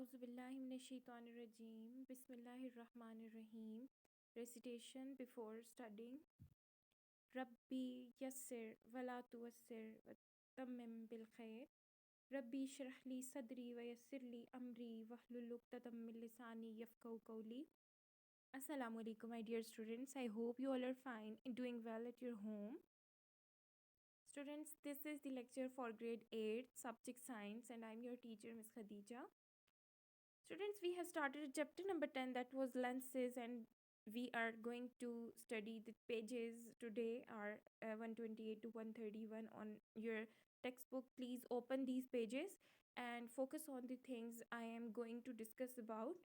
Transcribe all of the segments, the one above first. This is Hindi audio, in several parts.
A'udzubillahiminash-shaytanir-rajeem. Bismillahir-rahmanir-rahim. Recitation before studying. Rabbi yassir wala tuwassir wa tammim bil khair. Rabbi shrah li sadri wa yassir li amri wahlul uqdatam min lisani yafqahu qawli. Assalamu alaikum, my dear students. I hope you all are fine and doing well at your home. Students, this is the lecture for grade 8, subject science, and I'm your teacher, Miss Khadija. Students, we have started chapter number 10, that was lenses, and we are going to study the pages today are 128 to 131 on your textbook. Please open these pages and focus on the things I am going to discuss about.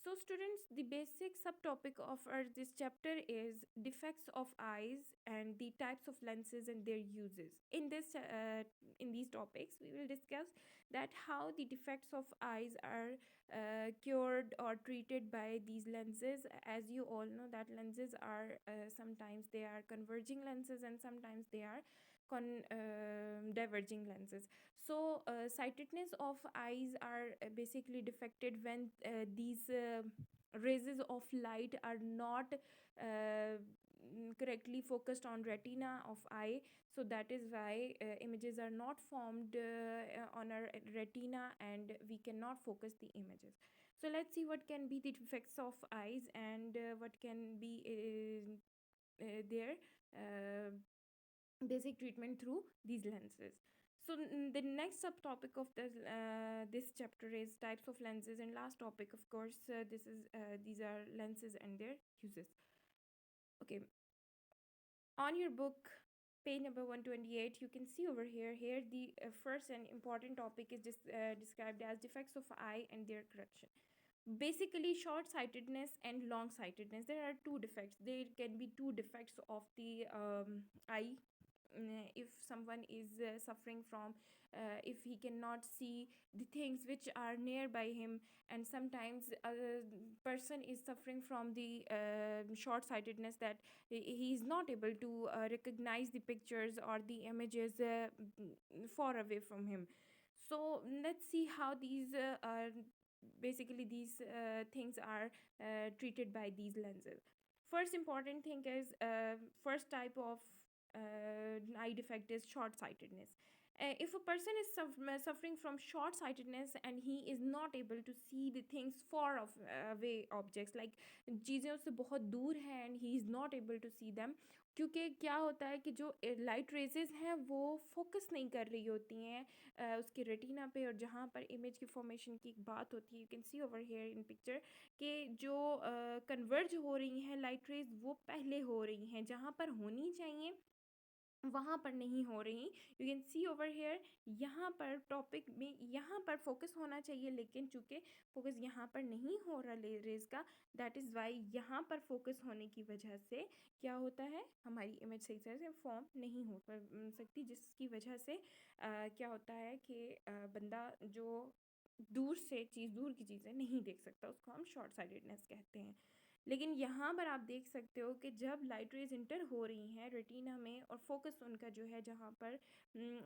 So students, the basic subtopic of our this chapter is defects of eyes and the types of lenses and their uses. In these topics, we will discuss that how the defects of eyes are cured or treated by these lenses. As you all know, that lenses are sometimes they are converging lenses and sometimes they are diverging lenses. So sightedness of eyes are basically defected when these rays of light are not correctly focused on retina of eye. So that is why images are not formed on our retina and we cannot focus the images. So let's see what can be the defects of eyes and what can be their basic treatment through these lenses. So the next subtopic of this chapter is types of lenses, and last topic, of course, these are lenses and their uses. Okay, on your book, page number 128, you can see over here the first and important topic is described as defects of eye and their correction. Basically, short sightedness and long sightedness, there are two defects. There can be two defects of the eye. If someone is suffering from if he cannot see the things which are nearby him, and sometimes a person is suffering from the short sightedness, that he is not able to recognize the pictures or the images far away from him. So let's see how these are basically these things are treated by these lenses. First important thing is first type of eye defect is short sightedness. If a person is suffering from short sightedness and he is not able to see the things far away objects, like चीज़ें उससे बहुत दूर हैं and he is not able to see them, क्योंकि क्या होता है कि जो लाइट रेजेस हैं वो फोकस नहीं कर रही होती हैं उसके रेटिना पे, और जहाँ पर इमेज की फॉर्मेशन की एक बात होती है, you can see over here in picture, कि जो कन्वर्ज हो रही हैं लाइट रेज वो पहले हो रही हैं, जहाँ पर होनी चाहिए वहाँ पर नहीं हो रही. You can see over hair, यहाँ पर टॉपिक में यहाँ पर फोकस होना चाहिए, लेकिन चूंकि फोकस यहाँ पर नहीं हो रहा रेज का, दैट इज़ वाई यहाँ पर फोकस होने की वजह से क्या होता है, हमारी इमेज सही तरह से फॉर्म नहीं हो सकती, जिसकी वजह से क्या होता है कि बंदा जो दूर की चीज़ें नहीं देख सकता, उसको हम शॉर्ट साइटेडनेस कहते हैं. लेकिन यहाँ पर आप देख सकते हो कि जब लाइट रेज इंटर हो रही हैं रेटिना में और फोकस उनका जो है जहाँ पर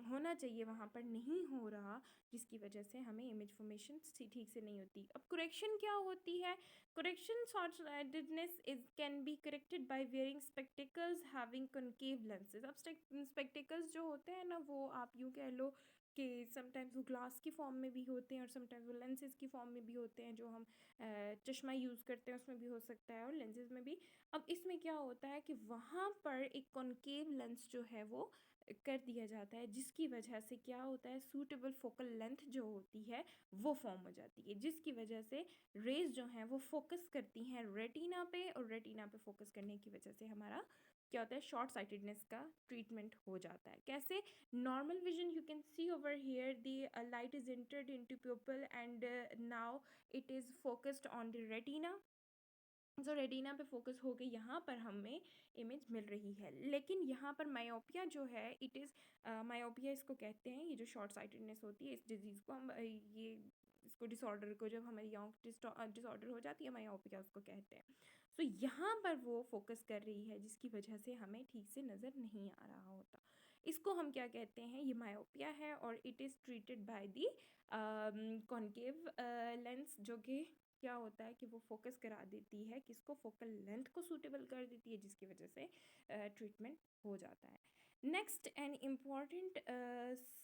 होना चाहिए वहाँ पर नहीं हो रहा, जिसकी वजह से हमें इमेज फॉर्मेशन ठीक से नहीं होती. अब करेक्शन क्या होती है? Correction short sightedness is can be corrected bye wearing spectacles having concave lenses. अब स्पेक्टिकल्स जो होते हैं ना, वो आप यूँ कह लो कि समटाइम्स वो ग्लास की फॉर्म में भी होते हैं और समटाइम्स वो लेंसेज की फॉर्म में भी होते हैं, जो हम चश्मा यूज़ करते हैं उसमें भी हो सकता है और लेंसेज में भी. अब इसमें क्या होता है कि वहाँ पर एक कॉनकेव लेंस जो है वो कर दिया जाता है, जिसकी वजह से क्या होता है, सूटेबल फोकल लेंथ जो होती है वो फॉर्म हो जाती है, जिसकी वजह से रेज जो हैं वो फोकस करती हैं रेटिना पे, और रेटिना पे फोकस करने की वजह से हमारा क्या होता है, शॉर्ट साइटेडनेस का ट्रीटमेंट हो जाता है. कैसे? Normal vision, you can see over here the light is entered into pupil and now it is focused on the retina. जो रेटिना पे फोकस हो गई, यहाँ पर हमें इमेज मिल रही है. लेकिन यहाँ पर मायोपिया जो है, इट इज़ मायोपिया इसको कहते हैं, ये जो शॉर्ट साइटेडनेस होती है, इस डिजीज़ को हम ये इसको डिसऑर्डर को, जब हमारी आँख डिसऑर्डर हो जाती है, मायोपिया उसको कहते हैं. सो यहाँ पर वो फोकस कर रही है, जिसकी वजह से हमें ठीक से नज़र नहीं आ रहा होता. इसको हम क्या कहते हैं, ये मायोपिया है और it is treated by the concave lens, जो कि क्या होता है कि वो फोकस करा देती है किसको, फोकल लेंथ को सूटेबल कर देती है, जिसकी वजह से ट्रीटमेंट हो जाता है. Next an important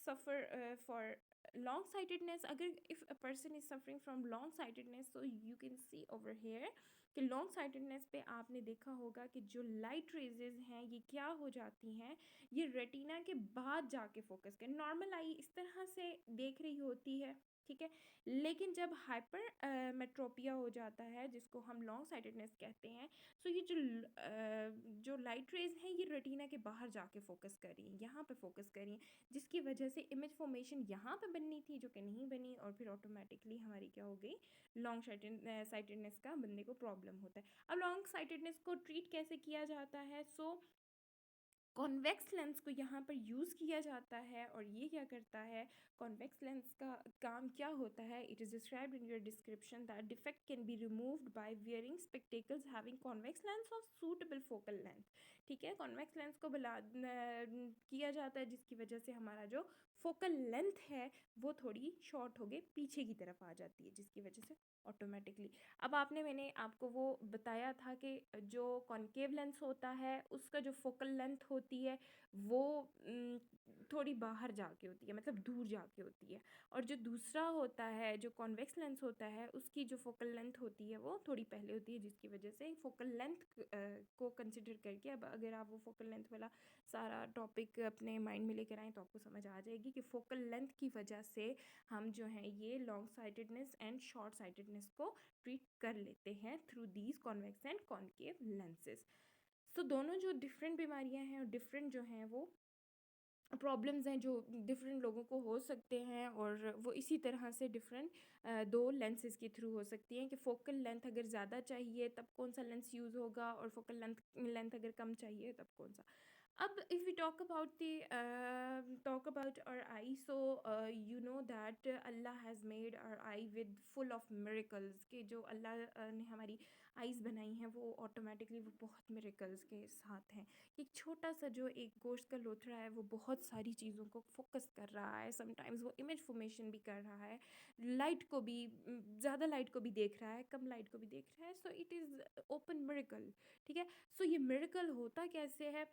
suffer for long sightedness. अगर if a person is suffering from long sightedness, so you can see over here कि लॉन्ग साइटेडनेस पे आपने देखा होगा कि जो लाइट रेजेस हैं ये क्या हो जाती हैं, ये रेटिना के बाद जाके फोकस कर. नॉर्मल आई इस तरह से देख रही होती है, ठीक है, लेकिन जब हाइपर मेट्रोपिया हो जाता है, जिसको हम लॉन्ग साइटेडनेस कहते हैं, सो ये जो लाइट रेज हैं ये रेटिना के बाहर जाके फोकस कर रही हैं, यहाँ पे फोकस कर रही हैं, जिसकी वजह से इमेज फॉर्मेशन यहाँ पे बननी थी जो कि नहीं बनी, और फिर ऑटोमेटिकली हमारी क्या हो गई, लॉन्ग साइटेडनेस का बंदे को प्रॉब्लम होता है. अब लॉन्ग साइटेडनेस को ट्रीट कैसे किया जाता है, सो कॉन्वेक्स लेंस को यहाँ पर यूज़ किया जाता है. और ये क्या करता है, कॉन्वेक्स लेंस का काम क्या होता है, it is described in your description that defect can be removed by wearing spectacles having convex lens of suitable focal length. ठीक है, कॉन्वेक्स लेंस को किया जाता है जिसकी वजह से हमारा जो फोकल लेंथ है वो थोड़ी शॉर्ट हो गई, पीछे की तरफ आ जाती है, जिसकी वजह से ऑटोमेटिकली. अब मैंने आपको वो बताया था कि जो कॉन्केव लेंस होता है उसका जो फोकल लेंथ होती है वो थोड़ी बाहर जाके होती है, मतलब दूर जाके होती है, और जो दूसरा होता है जो कॉन्वेक्स लेंस होता है उसकी जो फोकल लेंथ होती है वो थोड़ी पहले होती है, जिसकी वजह से फोकल लेंथ को कंसिडर करके, अब अगर आप वो फोकल लेंथ वाला सारा टॉपिक अपने माइंड में लेकर आएँ तो आपको समझ आ जाएगी कि फोकल लेंथ की वजह से हम जो हैं ये long sightedness and short sightedness को ट्रीट कर लेते हैं through these convex and concave lenses. So दोनों जो डिफरेंट बीमारियां हैं और डिफरेंट जो हैं वो प्रॉब्लम्स हैं जो डिफरेंट लोगों को हो सकते हैं, और वो इसी तरह से डिफरेंट दो लेंसेज के थ्रू हो सकती हैं कि फोकल लेंथ अगर ज़्यादा चाहिए तब कौन सा लेंस यूज़ होगा, और फोकल लेंथ अगर कम चाहिए तब कौन सा. अब if we talk about our eye, so you know that Allah has made our eye with full of miracles, कि जो अल्लाह ने हमारी आइज़ बनाई हैं वो ऑटोमेटिकली वो बहुत मिरेकल्स के साथ हैं. एक छोटा सा जो एक गोश्त का लोथड़ा है वो बहुत सारी चीज़ों को फोकस कर रहा है, समटाइम्स वो इमेज फॉर्मेशन भी कर रहा है, लाइट को भी ज़्यादा लाइट को भी देख रहा है, कम लाइट को भी देख रहा है. So it is open miracle. ठीक है, सो ये मिरेकल होता कैसे है,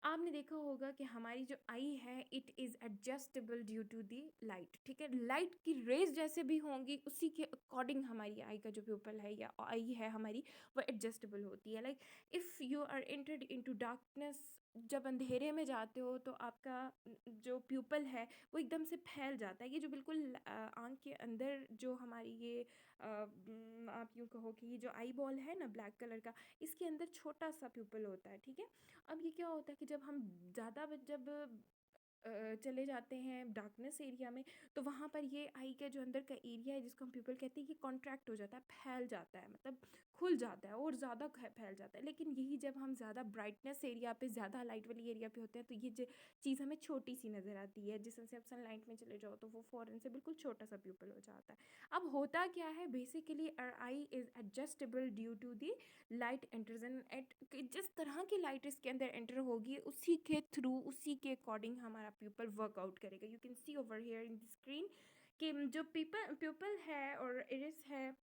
आपने देखा होगा कि हमारी जो आई है it is adjustable due to the light. ठीक है, लाइट की रेज जैसे भी होंगी उसी के अकॉर्डिंग हमारी आई का जो प्यूपल है या आई है हमारी वो एडजस्टेबल होती है. Like if you are entered into darkness, जब अंधेरे में जाते हो तो आपका जो प्यूपल है वो एकदम से फैल जाता है. ये जो बिल्कुल आँख के अंदर जो हमारी ये आप यूँ कहो कि ये जो आई बॉल है ना ब्लैक कलर का, इसके अंदर छोटा सा प्यूपल होता है. ठीक है, अब ये क्या होता है कि जब हम ज़्यादा जब चले जाते हैं डार्कनेस एरिया में, तो वहाँ पर ये आई का जो अंदर का एरिया है जिसको हम पीपल कहते हैं कि कॉन्ट्रैक्ट हो जाता है, फैल जाता है, मतलब खुल जाता है और ज़्यादा फैल जाता है. लेकिन यही जब हम ज़्यादा ब्राइटनेस एरिया पे, ज़्यादा लाइट वाली एरिया पे होते हैं तो ये जो चीज़ हमें छोटी सी नज़र आती है, जिसमें से आप सनलाइट में चले जाओ तो वो फ़ौरन से बिल्कुल छोटा सा प्यूपल हो जाता है. अब होता क्या है, basically our eye is adjustable due to the light enters at, जिस तरह की लाइट इसके अंदर एंटर होगी उसी के थ्रू, उसी के अकॉर्डिंग हमारा प्यूपल वर्कआउट करेगा. You can see over here in the screen कि जो प्यूपल है और इरिस है,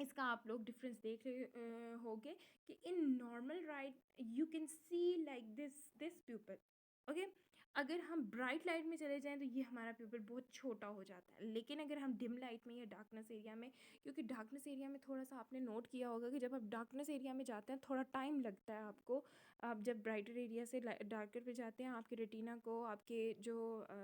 इसका आप लोग डिफरेंस देख रहे होगे कि in normal right you can see like this pupil. Okay, अगर हम ब्राइट लाइट में चले जाएं तो ये हमारा प्यूपल बहुत छोटा हो जाता है, लेकिन अगर हम डिम लाइट में या डार्कनेस एरिया में, क्योंकि डार्कनेस एरिया में थोड़ा सा आपने नोट किया होगा कि जब आप डार्कनेस एरिया में जाते हैं थोड़ा टाइम लगता है आपको. आप जब ब्राइटर एरिया से डार्कर पे जाते हैं आपके रेटिना को, आपके जो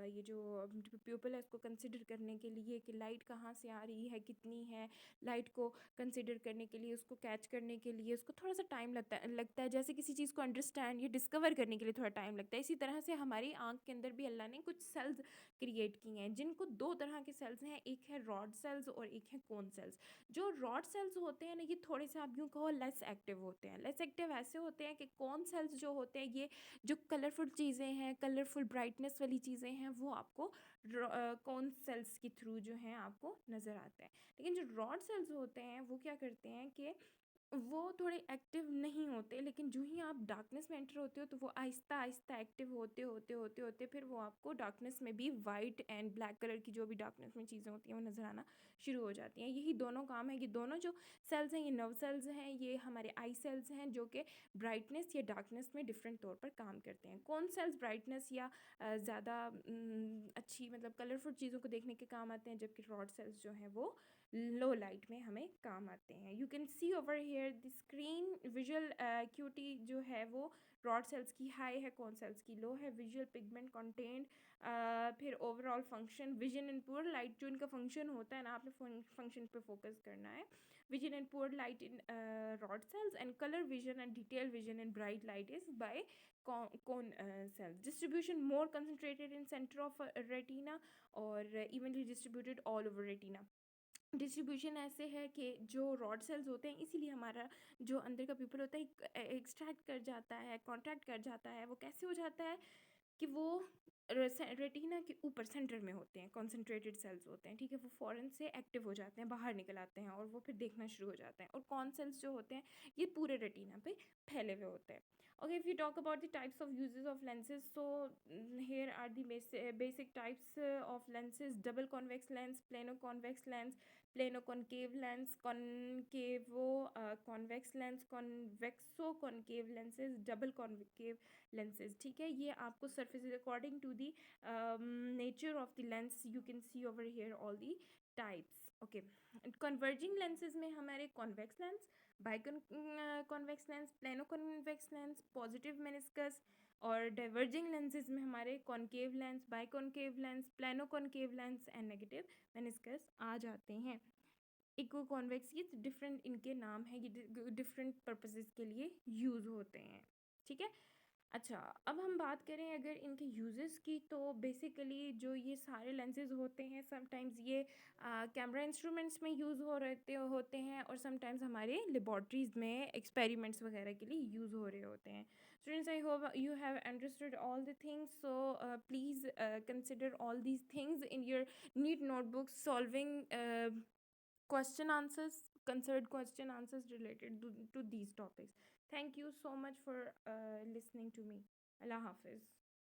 ये जो प्यूपल है उसको कंसिडर करने के लिए कि लाइट कहाँ से आ रही है, कितनी है, लाइट को कंसिडर करने के लिए, उसको कैच करने के लिए उसको थोड़ा सा टाइम लगता है जैसे किसी चीज़ को अंडरस्टैंड या डिस्कवर करने के लिए थोड़ा टाइम लगता है. इसी तरह से हमारी आँख के अंदर भी अल्लाह ने कुछ सेल्स क्रिएट की हैं, जिनको दो तरह के सेल्स हैं, एक है रॉड सेल्स और एक है कोन सेल्स. जो रॉड सेल्स होते हैं ना ये थोड़े से आप यूँ कहो लेस एक्टिव होते हैं. लेस एक्टिव ऐसे होते हैं कि कोन सेल्स जो होते हैं ये जो कलरफुल चीज़ें हैं, कलरफुल ब्राइटनेस वाली चीज़ें हैं वो आपको कोन सेल्स के थ्रू जो हैं आपको नज़र आते हैं. लेकिन जो रॉड सेल्स होते हैं वो क्या करते हैं कि वो थोड़े एक्टिव नहीं होते, लेकिन जो ही आप डार्कनेस में एंटर होते हो तो वो आहिस्ता आहिस्ता एक्टिव होते होते होते होते फिर वो आपको डार्कनेस में भी वाइट एंड ब्लैक कलर की जो भी डार्कनेस में चीज़ें होती हैं वो नज़र आना शुरू हो जाती हैं। यही दोनों काम है, ये दोनों जो सेल्स हैं ये नर्व सेल्स हैं, ये हमारे आई सेल्स हैं जो कि ब्राइटनेस या डार्कनेस में डिफरेंट तौर पर काम करते हैं। कौन सेल्स ब्राइटनेस या ज़्यादा अच्छी मतलब कलरफुल चीज़ों को देखने के काम आते हैं, जबकि रॉड सेल्स जो हैं वो लो लाइट में हमें काम आते हैं। You can see over here the screen visual acuity जो है वो रॉड सेल्स की हाई है, कौन सेल्स की लो है। विजुअल पिगमेंट कंटेंट, फिर overall function, vision in poor light जो इनका फंक्शन होता है ना, आपने फंक्शन पे फोकस करना है। Vision in poor light in rod sales and colour vision and detail vision in bright light is by cone cells. Distribution more concentrated in center of retina or evenly distributed all over retina. Distribution ऐसे है कि जो रॉड सेल्स होते हैं, इसीलिए हमारा जो अंदर का पीपल होता है एक्सट्रैक्ट कर जाता है, कॉन्ट्रैक्ट कर जाता है। वो कैसे हो जाता है कि वो रेटिना के ऊपर सेंटर में होते हैं, कॉन्सेंट्रेटेड सेल्स होते हैं, ठीक है। वो फ़ौरन से एक्टिव हो जाते हैं, बाहर निकल आते हैं और वो फिर देखना शुरू हो जाते हैं। और कॉन सेल्स जो होते हैं ये पूरे रेटिना पे फैले हुए होते हैं। Okay, if you talk about the types of uses of lenses, so here are the basic types of lenses: double convex lens, plano convex lens, plano concave lens, concavo convex lens, convexo concave lenses, double concave lenses, ठीक है। ये आपको surfaces according to the nature of the lens you can see over here all the types. Okay, converging lenses में हमारे convex lens, bicon convex lens, plano convex lens, positive meniscus, और diverging lenses में हमारे concave lens, biconcave lens, plano concave lens and negative meniscus आ जाते हैं। इको कॉन्वेक्स ये डिफरेंट इनके नाम है, ये डिफरेंट पर्पसेस के लिए यूज़ होते हैं, ठीक है। अच्छा, अब हम बात करें अगर इनके यूजेस की, तो बेसिकली जो ये सारे लेंसेज होते हैं समटाइम्स ये कैमरा इंस्ट्रूमेंट्स में यूज़ होते हैं और समटाइम्स हमारे लेबॉर्ट्रीज़ में एक्सपेरिमेंट्स वगैरह के लिए यूज़ हो रहे होते हैं। Students, I hope you have understood all the things, so please consider all these things in your neat notebook solving question answers, considered question answers related to these topics. Thank you so much for listening to me. Allah Hafiz.